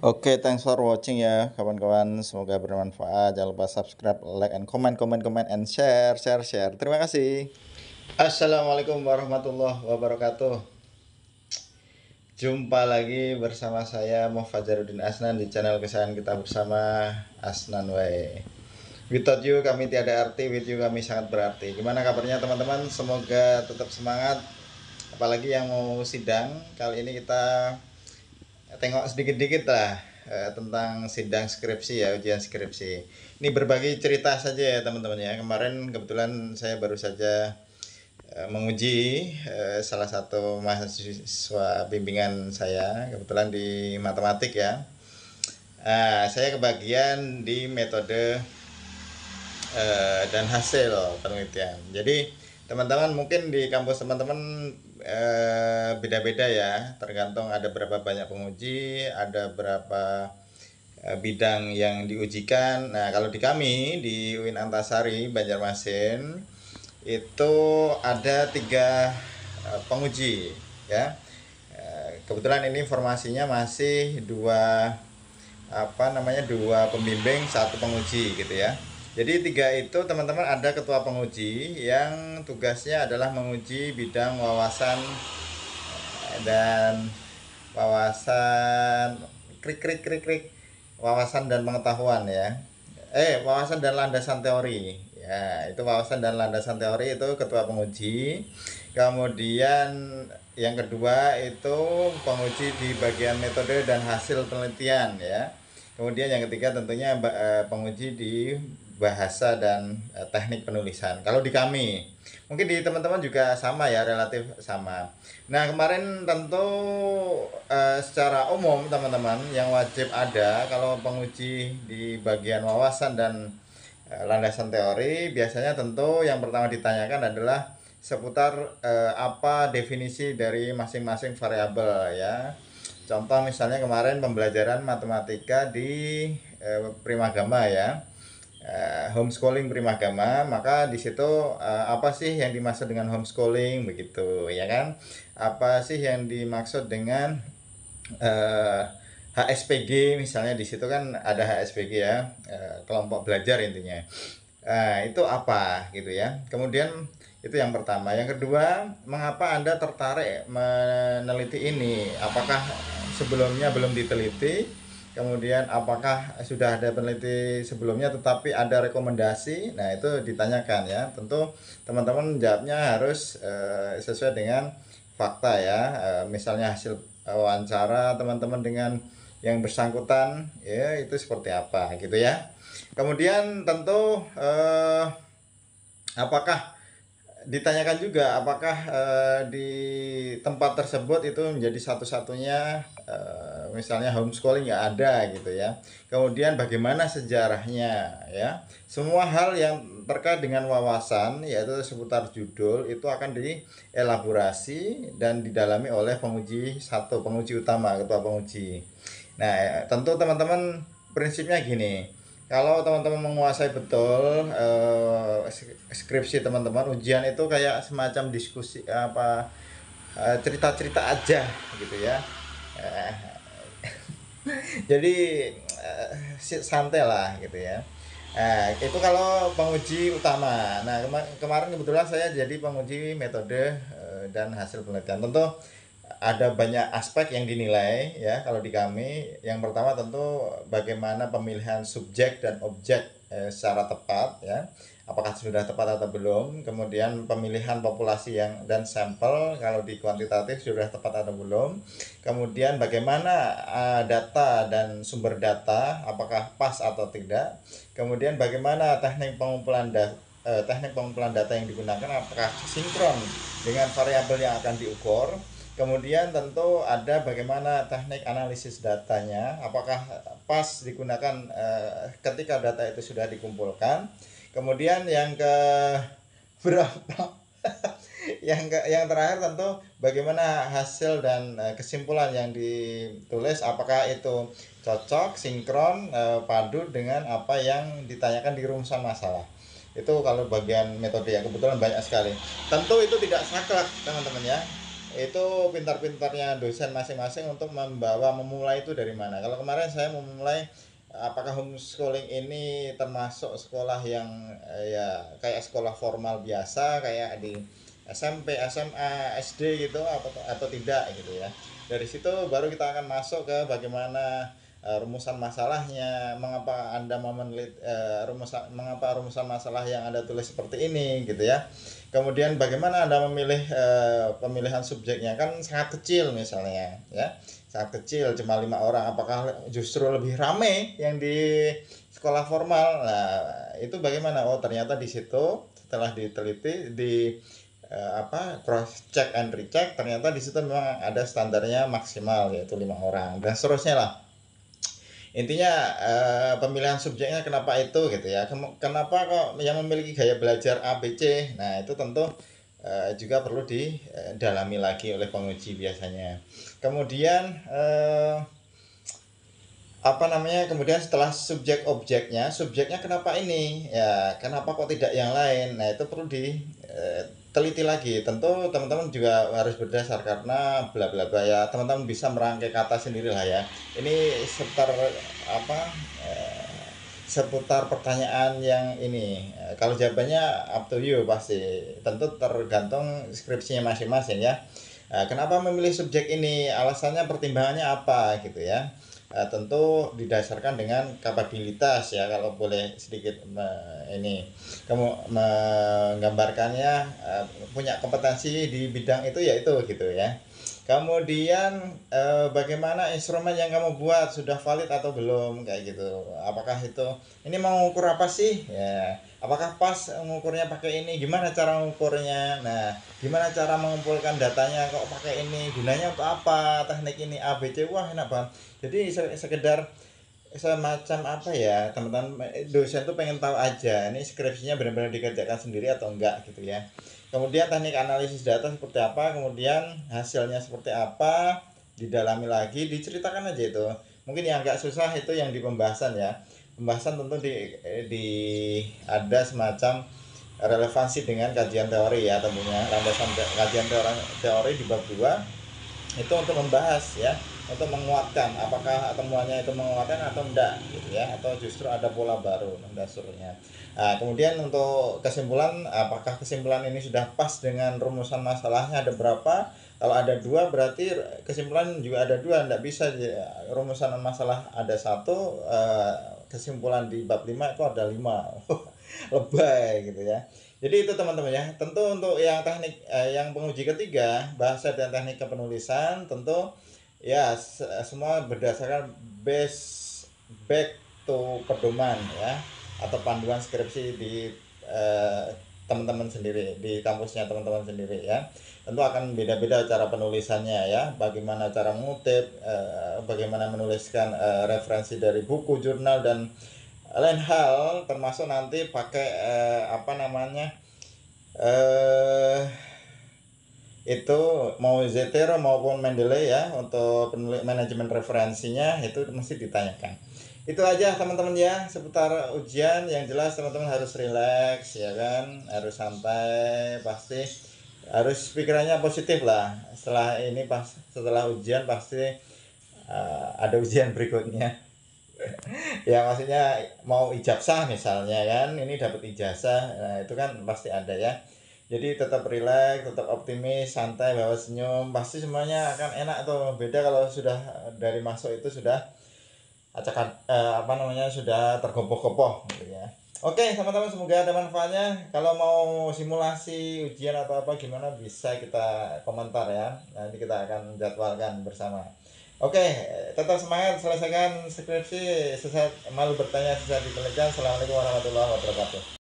Oke, thanks for watching ya kawan-kawan. Semoga bermanfaat. Jangan lupa subscribe, like, and comment, and share. Terima kasih. Assalamualaikum warahmatullahi wabarakatuh. Jumpa lagi bersama saya Mufajaruddin Asnan di channel kesayangan kita bersama, Asnan Way. Without you kami tiada arti, with you kami sangat berarti. Gimana kabarnya teman-teman? Semoga tetap semangat. Apalagi yang mau sidang, kali ini kita tengok sedikit-sedikit lah tentang sidang skripsi ya, ujian skripsi. Ini berbagi cerita saja ya teman-teman ya. Kemarin kebetulan saya baru saja menguji salah satu mahasiswa bimbingan saya, kebetulan di matematik ya. Saya kebagian di metode dan hasil penelitian. Jadi teman-teman mungkin di kampus teman-teman beda-beda ya, tergantung ada berapa banyak penguji, ada berapa bidang yang diujikan. Nah, kalau di kami di UIN Antasari Banjarmasin itu ada 3 penguji ya. Kebetulan ini informasinya masih dua pembimbing, 1 penguji gitu ya. Jadi 3 itu teman-teman ada ketua penguji yang tugasnya adalah menguji bidang wawasan dan wawasan dan pengetahuan ya. Wawasan dan landasan teori. Ya, itu wawasan dan landasan teori itu ketua penguji. Kemudian yang kedua itu penguji di bagian metode dan hasil penelitian ya. Kemudian yang ketiga tentunya penguji di bahasa dan teknik penulisan. Kalau di kami, mungkin di teman-teman juga sama ya, relatif sama. Nah, kemarin tentu secara umum teman-teman yang wajib ada kalau penguji di bagian wawasan dan landasan teori, biasanya tentu yang pertama ditanyakan adalah seputar apa definisi dari masing-masing variabel ya. Contoh misalnya kemarin pembelajaran matematika di Primagama ya, homeschooling Primagama, maka di situ apa sih yang dimaksud dengan homeschooling begitu ya kan? Apa sih yang dimaksud dengan HSPG misalnya, di situ kan ada HSPG ya, kelompok belajar intinya. Itu apa gitu ya. Kemudian itu yang pertama. Yang kedua, mengapa Anda tertarik meneliti ini? Apakah sebelumnya belum diteliti? Kemudian apakah sudah ada peneliti sebelumnya tetapi ada rekomendasi? Nah, itu ditanyakan ya. Tentu teman-teman jawabnya harus sesuai dengan fakta ya. Misalnya hasil wawancara teman-teman dengan yang bersangkutan ya, itu seperti apa gitu ya. Kemudian tentu apakah ditanyakan juga apakah di tempat tersebut itu menjadi satu-satunya misalnya homeschooling nggak ada gitu ya. Kemudian bagaimana sejarahnya ya. Semua hal yang terkait dengan wawasan yaitu seputar judul itu akan dielaborasi dan didalami oleh penguji utama, ketua penguji. Nah, tentu teman-teman prinsipnya gini. Kalau teman-teman menguasai betul skripsi teman-teman, ujian itu kayak semacam diskusi cerita-cerita aja gitu ya. Jadi santai lah gitu ya. Itu kalau penguji utama. Nah, kemarin kebetulan saya jadi penguji metode dan hasil penelitian. Tentu ada banyak aspek yang dinilai ya kalau di kami. Yang pertama tentu bagaimana pemilihan subjek dan objek secara tepat ya, apakah sudah tepat atau belum. Kemudian pemilihan populasi dan sampel kalau di kuantitatif sudah tepat atau belum. Kemudian bagaimana data dan sumber data apakah pas atau tidak. Kemudian bagaimana teknik pengumpulan data yang digunakan apakah sinkron dengan variabel yang akan diukur. Kemudian tentu ada bagaimana teknik analisis datanya, apakah pas digunakan ketika data itu sudah dikumpulkan. Kemudian yang ke berapa yang terakhir tentu bagaimana hasil dan kesimpulan yang ditulis, apakah itu cocok, sinkron, padu dengan apa yang ditanyakan di rumusan masalah. Itu kalau bagian metode ya, kebetulan banyak sekali. Tentu itu tidak saklek teman-teman ya. itu pintar-pintarnya dosen masing-masing untuk memulai itu dari mana. Kalau kemarin saya memulai apakah homeschooling ini termasuk sekolah yang ya kayak sekolah formal biasa kayak di SMP, SMA, SD gitu atau tidak gitu ya. Dari situ baru kita akan masuk ke bagaimana rumusan masalahnya, mengapa Anda mengapa rumusan masalah yang Anda tulis seperti ini gitu ya. Kemudian bagaimana Anda memilih pemilihan subjeknya, kan sangat kecil misalnya ya. Sangat kecil cuma 5 orang, apakah justru lebih rame yang di sekolah formal. Nah, itu bagaimana? Oh, ternyata di situ setelah diteliti di cross check and recheck, ternyata di situ memang ada standarnya maksimal yaitu 5 orang dan seterusnya lah. Intinya pemilihan subjeknya kenapa itu gitu ya, kenapa kok yang memiliki gaya belajar A B C. Nah itu tentu juga perlu didalami lagi oleh penguji biasanya. Kemudian kemudian setelah subjeknya kenapa ini ya, kenapa kok tidak yang lain. Nah itu perlu diteliti lagi. Tentu teman-teman juga harus berdasar karena bla bla bla ya, teman-teman bisa merangkai kata sendiri lah ya. Ini seputar pertanyaan yang ini, kalau jawabannya up to you, pasti tentu tergantung skripsinya masing-masing ya. Kenapa memilih subjek ini, alasannya, pertimbangannya apa gitu ya. Tentu didasarkan dengan kapabilitas ya, kalau boleh sedikit kamu menggambarkannya, punya kompetensi di bidang itu ya itu gitu ya. Kemudian bagaimana instrumen yang kamu buat sudah valid atau belum kayak gitu. Apakah ini mau mengukur apa sih? Ya, apakah pas mengukurnya pakai ini? Gimana cara mengukurnya? Nah, gimana cara mengumpulkan datanya kok pakai ini? Gunanya untuk apa? Teknik ini A B C. Wah, enak banget. Jadi sekedar semacam teman-teman dosen tuh pengen tahu aja ini skripsinya benar-benar dikerjakan sendiri atau enggak gitu ya. Kemudian teknik analisis data seperti apa, kemudian hasilnya seperti apa, didalami lagi, diceritakan aja itu. Mungkin yang agak susah itu yang di pembahasan ya. Pembahasan tentu ada semacam relevansi dengan kajian teori ya, tentunya landasan kajian teori di bab 2 itu untuk membahas ya, untuk menguatkan apakah temuannya itu menguatkan atau enggak gitu ya, atau justru ada pola baru dasarnya. Nah, kemudian untuk kesimpulan, apakah kesimpulan ini sudah pas dengan rumusan masalahnya ada berapa. Kalau ada 2 berarti kesimpulan juga ada 2, enggak bisa rumusan masalah ada 1, kesimpulan di bab 5 itu ada 5. Lebay gitu ya. Jadi itu teman-teman ya. Tentu untuk yang teknik yang penguji ketiga, bahasa dan teknik kepenulisan, tentu ya semua berdasarkan back to pedoman ya, atau panduan skripsi di teman-teman sendiri, di kampusnya teman-teman sendiri ya. Tentu akan beda-beda cara penulisannya ya, bagaimana cara mengutip, bagaimana menuliskan referensi dari buku, jurnal, dan lain hal, termasuk nanti pakai itu mau Zetero maupun Mendeley ya, untuk manajemen referensinya itu mesti ditanyakan. Itu aja teman-teman ya seputar ujian. Yang jelas teman-teman harus rileks ya kan, harus santai, pasti harus pikirannya positif lah. Setelah ujian pasti ada ujian berikutnya. Ya maksudnya mau ijazah misalnya kan, ini dapat ijazah, nah itu kan pasti ada ya. Jadi tetap rileks, tetap optimis, santai, bawa senyum, pasti semuanya akan enak tuh. Beda kalau sudah dari masuk itu sudah sudah tergopoh-gopoh gitu ya. Oke teman-teman, semoga ada manfaatnya. Kalau mau simulasi ujian atau apa gimana, bisa kita komentar ya, nanti kita akan jadwalkan bersama. Oke, tetap semangat, selesaikan skripsi, malu bertanya sesat dipelajari. Assalamualaikum warahmatullahi wabarakatuh.